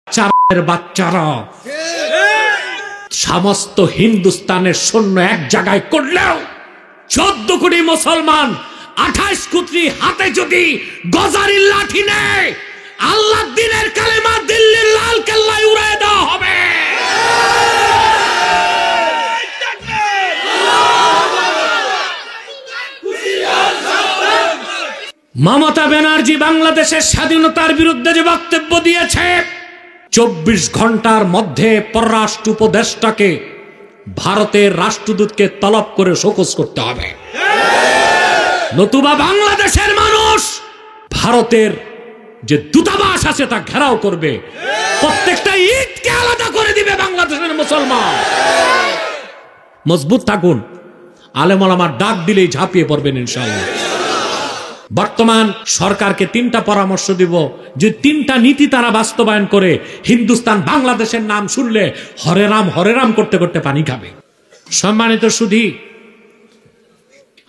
চারের বাচ্চারা সমস্ত হিন্দুস্তানের সৈন্য এক জায়গায় করলেও 14 কোটি মুসলমান 28 কোটি হাতে যদি গজারির লাঠি নেয়, আল্লাহর দ্বীনের কালেমা দিল্লির লাল কেল্লায় উড়িয়ে দেওয়া হবে। মমতা ব্যানার্জি বাংলাদেশের স্বাধীনতার বিরুদ্ধে যে বক্তব্য দিয়েছে, 24 ঘন্টার মধ্যে পররাষ্ট্র উপদেষ্টাকে ভারতের রাষ্ট্রদূতকে তলব করে শোকজ করতে হবে, নতুবা বাংলাদেশের মানুষ ভারতের যে দূতাবাস আছে তা ঘেরাও করবে, প্রত্যেকটা ইটকে আলাদা করে দিবে বাংলাদেশের মুসলমান। মজবুত থাকুন, আলেম ওলামার ডাক দিলেই ঝাঁপিয়ে পড়বেন ইনশাআল্লাহ। বর্তমান সরকারকে 3টা পরামর্শ দিব, যে 3টা নীতি তারা বাস্তবায়ন করে হিন্দুস্তান বাংলাদেশের নাম শুনলে হরে রাম করতে করতে পানি খাবে। সম্মানিত সুধী,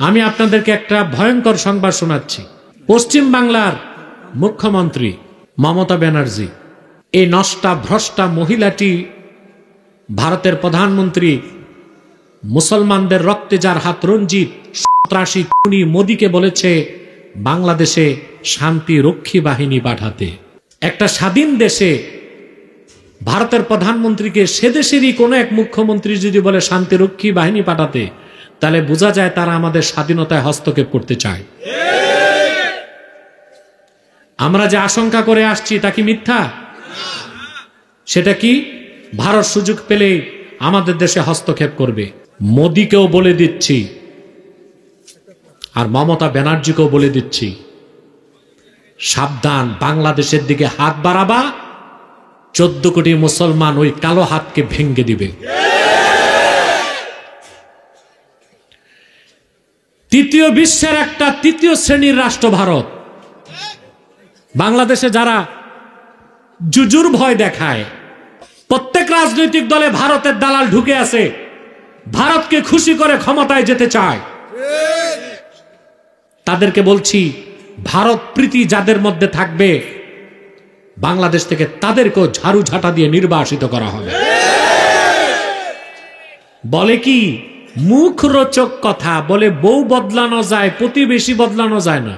আমি আপনাদেরকে একটা ভয়ঙ্কর সংবাদ শোনাচ্ছি। পশ্চিম বাংলার মুখ্যমন্ত্রী মমতা ব্যানার্জি, এই নষ্টা ভ্রষ্টা মহিলাটি ভারতের প্রধানমন্ত্রী মুসলমানদের রক্তে যার হাত রঞ্জিত সন্ত্রাসী খুনি মোদীকে বলেছে বাংলাদেশে শান্তি রক্ষী বাহিনী পাঠাতে। একটা স্বাধীন দেশে ভারতের প্রধানমন্ত্রীকে সে দেশেরই কোনো এক মুখ্যমন্ত্রী যদি বলে শান্তিরক্ষী বাহিনী পাঠাতে, তাহলে বোঝা যায় তারা আমাদের স্বাধীনতায় হস্তক্ষেপ করতে চায়। আমরা যে আশঙ্কা করে আসছি তা কি মিথ্যা? সেটা কি ভারত সুযোগ পেলে আমাদের দেশে হস্তক্ষেপ করবে? মোদীকেও বলে দিচ্ছি আর মমতা ব্যানার্জিকেও বলে দিচ্ছি, সাবধান, বাংলাদেশের দিকে হাত বাড়াবা, 14 কোটি মুসলমান ওই কালো হাতকে ভেঙ্গে দিবে। তৃতীয় বিশ্বের একটা তৃতীয় শ্রেণীর রাষ্ট্র ভারত। বাংলাদেশে যারা জুজুর ভয় দেখায়, প্রত্যেক রাজনৈতিক দলে ভারতের দালাল ঢুকে আছে, ভারতকে খুশি করে ক্ষমতায় যেতে চায়। তাদেরকে বলছি, ভারত প্রীতি যাদের মধ্যে থাকবে বাংলাদেশ থেকে তাদেরকেও ঝাড়ু ঝাঁটা দিয়ে নির্বাসিত করা হবে। বলে কি মুখ রোচক কথা, বলে বউ বদলানো যায়, প্রতিবেশী বদলানো যায় না।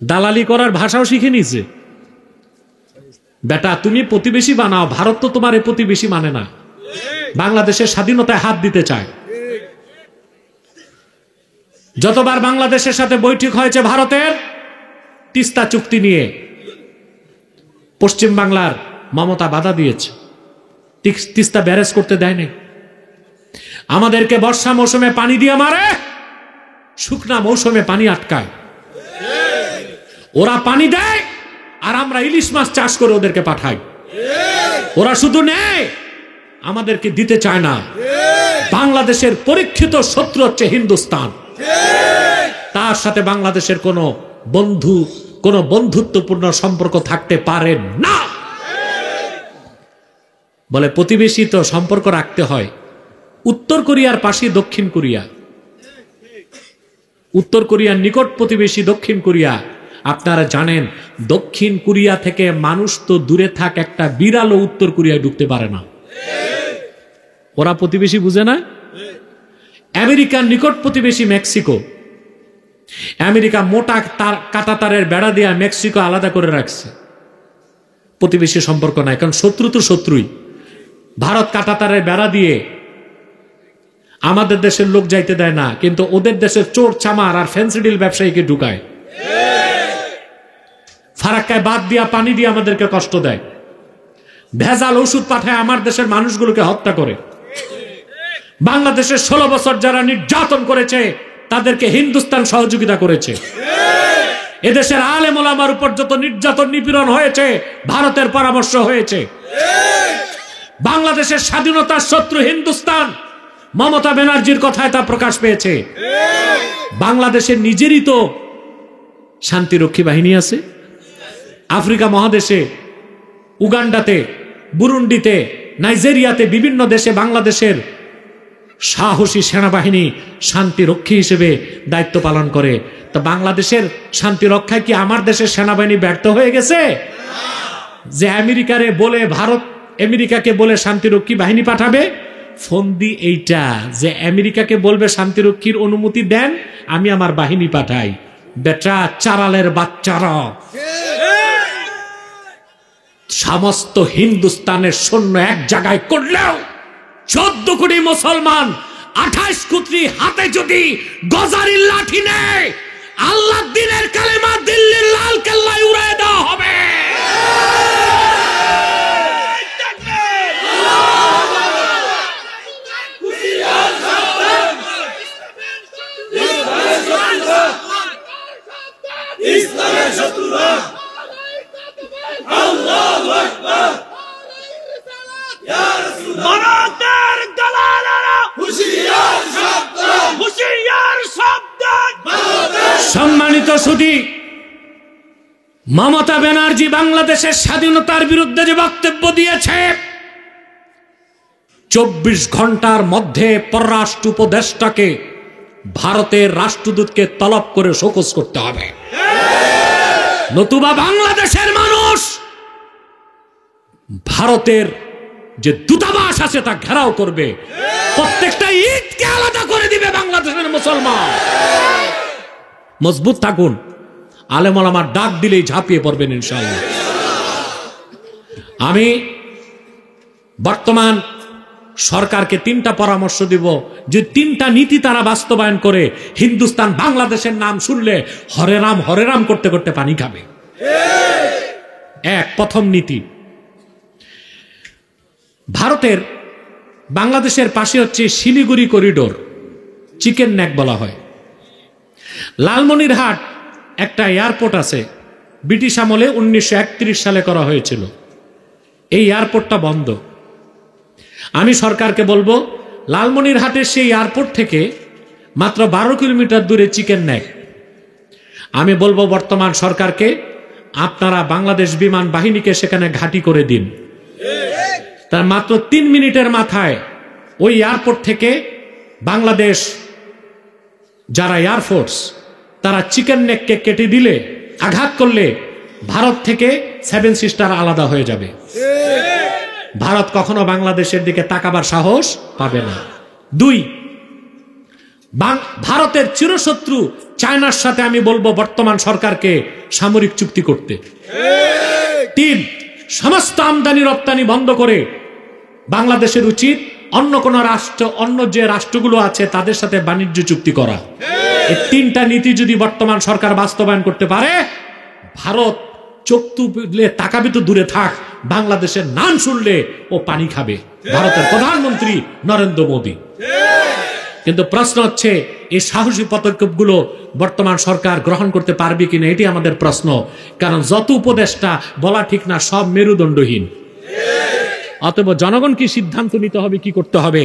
দালালি করার ভাষাও শিখে নিছে। বেটা তুমি প্রতিবেশী বানাও, ভারত তো তোমার এই প্রতিবেশী মানে না, বাংলাদেশের স্বাধীনতায় হাত দিতে চায়। যতবার বাংলাদেশের সাথে বৈঠক হয়েছে ভারতের তিস্তা চুক্তি নিয়ে, পশ্চিম বাংলার মমতা বাধা দিয়েছে, তিস্তা ব্যারেজ করতে দেয়নি। আমাদেরকে বর্ষা মৌসুমে পানি দিয়ে মারে, শুকনা মৌসুমে পানি আটকায়। ওরা পানি দেয় আর আমরা ইলিশ মাছ চাষ করে ওদেরকে পাঠাই। ওরা শুধু নেয়, আমাদেরকে দিতে চায় না। বাংলাদেশের পরীক্ষিত শত্রু হচ্ছে হিন্দুস্তান। তার সাথে বাংলাদেশের কোনো বন্ধুত্বপূর্ণ সম্পর্ক থাকতে পারে না। বলে প্রতিবেশী তো সম্পর্ক রাখতে হয়। উত্তর কোরিয়ার পাশে দক্ষিণ কোরিয়া, উত্তর কোরিয়ার নিকট প্রতিবেশী দক্ষিণ কোরিয়া। আপনারা জানেন দক্ষিণ কোরিয়া থেকে মানুষ তো দূরে থাক, একটা বিড়ালও উত্তর কোরিয়ায় ঢুকতে পারে না। ওরা প্রতিবেশী বুঝে না। আমেরিকার নিকট প্রতিবেশী মেক্সিকো, আমেরিকা মোটা কাটা তারের বেড়া দিয়ে মেক্সিকো আলাদা করে রাখছে, প্রতিবেশী সম্পর্ক নাই, কারণ শত্রু তো শত্রুই। ভারত কাটা তারের বেড়া দিয়ে আমাদের দেশের লোক যাইতে দেয় না, কিন্তু ওদের দেশের চোর চামার আর ফেন্সিডিল ব্যবসায়ীকে ঢুকায়। ফারাক্কায় বাদ দিয়া পানি দিয়ে আমাদেরকে কষ্ট দেয়, ভেজাল ওষুধ পাঠায় আমার দেশের মানুষগুলোকে হত্যা করে। বাংলাদেশের 16 বছর যারা নির্যাতন করেছে তাদেরকে হিন্দুস্তান সহযোগিতা করেছে। এদেশের আলেম ওলামার উপর যত নির্যাতন নিপীড়ন হয়েছে ভারতের পরামর্শ হয়েছে। বাংলাদেশের স্বাধীনতার শত্রু হিন্দুস্তান, মমতা ব্যানার্জির কথায় তা প্রকাশ পেয়েছে। বাংলাদেশের নিজেরই তো শান্তিরক্ষী বাহিনী আছে। আফ্রিকা মহাদেশে, উগান্ডাতে, বুরুন্ডিতে, নাইজেরিয়াতে, বিভিন্ন দেশে বাংলাদেশের সাহসী সেনাবাহিনী শান্তিরক্ষী হিসেবে দায়িত্ব পালন করে। তো বাংলাদেশের শান্তি রক্ষায় কি আমার দেশের সেনাবাহিনী ব্যর্থ হয়ে গেছে? যে আমেরিকারে বলে ভারত আমেরিকাকে বলে শান্তিরক্ষী বাহিনী পাঠাবে, ফন্দি এইটা যে আমেরিকাকে বলবে শান্তিরক্ষীর অনুমতি দেন, আমি আমার বাহিনী পাঠাই। বেটা চারালের বাচ্চারা, সমস্ত হিন্দুস্তানের সৈন্য এক জায়গায় করলেও 14 কোটি মুসলমান 28 কোটি হাতে যদি গজারির লাঠি নেয়, আল্লাহ দিনের কালেমা দিল্লির লাল কেল্লায় উড়ায় দেওয়া হবে। সম্মানিত সুধী, মমতা ব্যানার্জি বাংলাদেশের স্বাধীনতার বিরুদ্ধে যে বক্তব্য দিয়েছে, 24 ঘন্টার মধ্যে পররাষ্ট্র উপদেষ্টাকে ভারতের রাষ্ট্রদূতকে তলব করে শোকজ করতে হবে, নতুবা বাংলাদেশের মানুষ ভারতের যে দূতাবাস আছে তা ঘেরাও করবে, প্রত্যেকটা ঈদকে আলাদা করে দিবে বাংলাদেশের মুসলমান। মজবুত থাকুন, আলেম ওলামার ডাক দিলেই ঝাঁপিয়ে পড়বেন ইনশাআল্লাহ। আমি বর্তমান সরকারকে 3টা পরামর্শ দিব, যে 3টা নীতি তারা বাস্তবায়ন করে হিন্দুস্তান বাংলাদেশের নাম শুনলে হরে রাম করতে করতে পানি খাবে। প্রথম নীতি, ভারতের বাংলাদেশের পাশে হচ্ছে শিলিগুড়ি করিডোর, চিকেন নেক বলা হয়। লালমনিরহাট একটা এয়ারপোর্ট আছে, ব্রিটিশ আমলে 1931 সালে করা হয়েছিল। এই এয়ারপোর্টটা বন্ধ। আমি সরকারকে বলবো, লালমনিরহাটের সেই এয়ারপোর্ট থেকে মাত্র 12 কিলোমিটার দূরে চিকেন নেক। আমি বলবো বর্তমান সরকারকে, আপনারা বাংলাদেশ বিমান বাহিনীকে সেখানে ঘাঁটি করে দিন। তার মাত্র 3 মিনিটের মাথায় ওই এয়ারপোর্ট থেকে বাংলাদেশ যারা এয়ারফোর্স, তারা চিকেন নেককে কেটে দিলে, আঘাত করলে ভারত থেকে 7 সিস্টার আলাদা হয়ে যাবে। ভারত কখনো বাংলাদেশের দিকে তাকাবার সাহস পাবে না। 2, ভারতের চিরশত্রু চায়নার সাথে আমি বলবো বর্তমান সরকারকে সামরিক চুক্তি করতে। 3, সমস্ত আমদানি রপ্তানি বন্ধ করে বাংলাদেশের উচিত অন্য কোন রাষ্ট্র, অন্য যে রাষ্ট্রগুলো আছে তাদের সাথে বাণিজ্য চুক্তি করা। এই 3টা নীতি যদি বর্তমান সরকার বাস্তবায়ন করতে পারে, ভারত চোখ তুলে তাকাবে তো দূরে থাক, বাংলাদেশের নাম শুনলে ও পানি খাবে, ভারতের প্রধানমন্ত্রী নরেন্দ্র মোদী। কিন্তু প্রশ্ন হচ্ছে, এই সাহসী পদক্ষেপগুলো বর্তমান সরকার গ্রহণ করতে পারবে কিনা, এটি আমাদের প্রশ্ন। কারণ যত উপদেষ্টা বলা ঠিক না, সব মেরুদণ্ডহীন। অতএব জনগণ কি সিদ্ধান্ত নিতে হবে, কি করতে হবে।